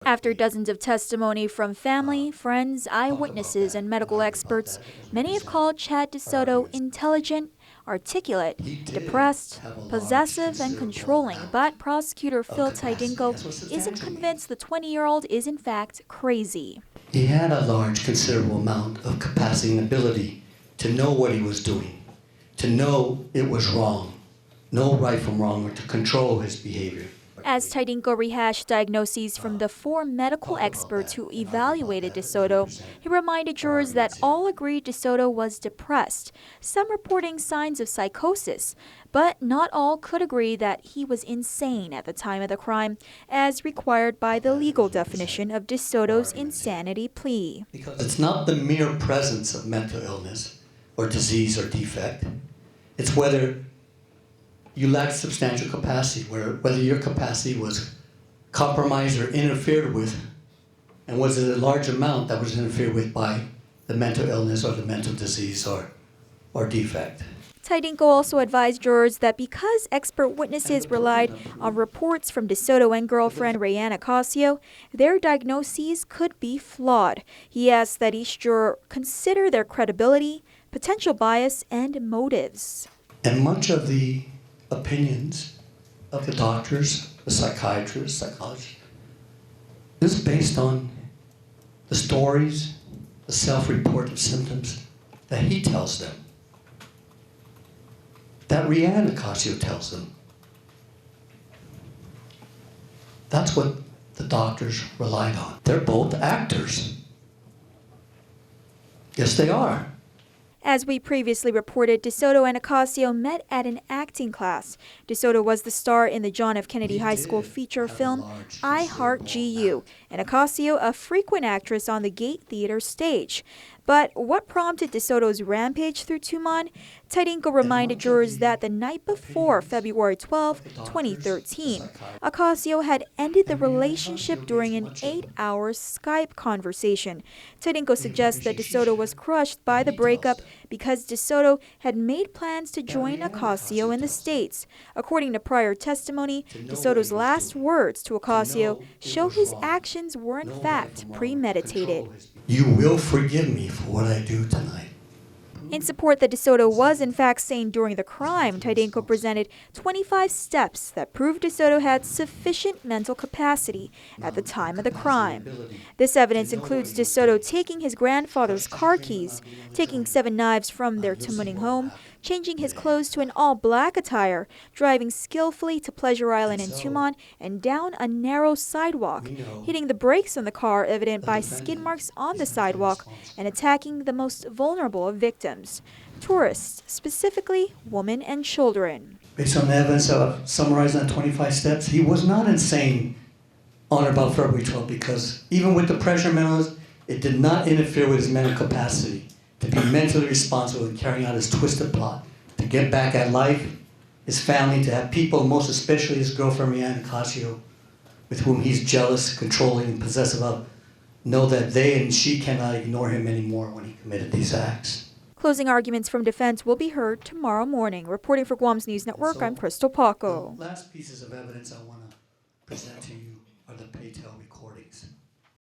After dozens of testimony from family, friends, eyewitnesses, and medical experts, many have called Chad DeSoto intelligent, articulate, depressed, possessive, and controlling, but prosecutor Phil Tidinko isn't convinced the 20-year-old is in fact crazy. He had a large, considerable amount of capacity and ability to know what he was doing, to know it was wrong, know right from wrong, or to control his behavior. As Tidinko rehashed diagnoses from the 4 medical experts who evaluated DeSoto, he reminded jurors that all agreed DeSoto was depressed, some reporting signs of psychosis, but not all could agree that he was insane at the time of the crime, as required by the legal definition of DeSoto's insanity plea. Because it's not the mere presence of mental illness or disease or defect, it's whether you lack substantial capacity, whether your capacity was compromised or interfered with, and was it a large amount that was interfered with by the mental illness or the mental disease or defect. Tidinko also advised jurors that because expert witnesses relied on reports from DeSoto and girlfriend Rayanne Ocasio, their diagnoses could be flawed. He asked that each juror consider their credibility, potential bias, and motives. And much of the opinions of the doctors, the psychiatrists, psychologists, is based on the stories, the self-reported symptoms that he tells them, that Rayanne Ocasio tells them. That's what the doctors relied on. They're both actors. Yes, they are. As we previously reported, DeSoto and Ocasio met at an acting class. DeSoto was the star in the John F. Kennedy High School feature film I Heart GU, and Ocasio a frequent actress on the Gate Theater stage. But what prompted DeSoto's rampage through Tumon? Tidinko reminded jurors that the night before, February 12, 2013, Ocasio had ended the relationship during an 8-hour Skype conversation. Tidinko suggests that DeSoto was crushed by the breakup because DeSoto had made plans to join Ocasio in the States. According to prior testimony, DeSoto's last words to Ocasio show his actions were in fact premeditated. You will forgive me for what I do tonight. In support that DeSoto was in fact sane during the crime, Tidinko presented 25 steps that proved DeSoto had sufficient mental capacity at the time of the crime. This evidence includes DeSoto taking his grandfather's car keys, taking 7 knives from their Tumon home, changing his clothes to an all-black attire, driving skillfully to Pleasure Island in Tumon and down a narrow sidewalk, hitting the brakes on the car evident by skid marks on the sidewalk, and attacking the most vulnerable of victims, tourists, specifically women and children. Based on the evidence I've summarized on 25 steps, he was not insane on or about February 12th because even with the pressure medals, it did not interfere with his mental capacity to be mentally responsible in carrying out his twisted plot, to get back at life, his family, to have people, most especially his girlfriend Rayanne Ocasio, with whom he's jealous, controlling, and possessive of, know that they and she cannot ignore him anymore when he committed these acts. Closing arguments from defense will be heard tomorrow morning. Reporting for Guam's News Network, I'm Crystal Paco. The last pieces of evidence I want to present to you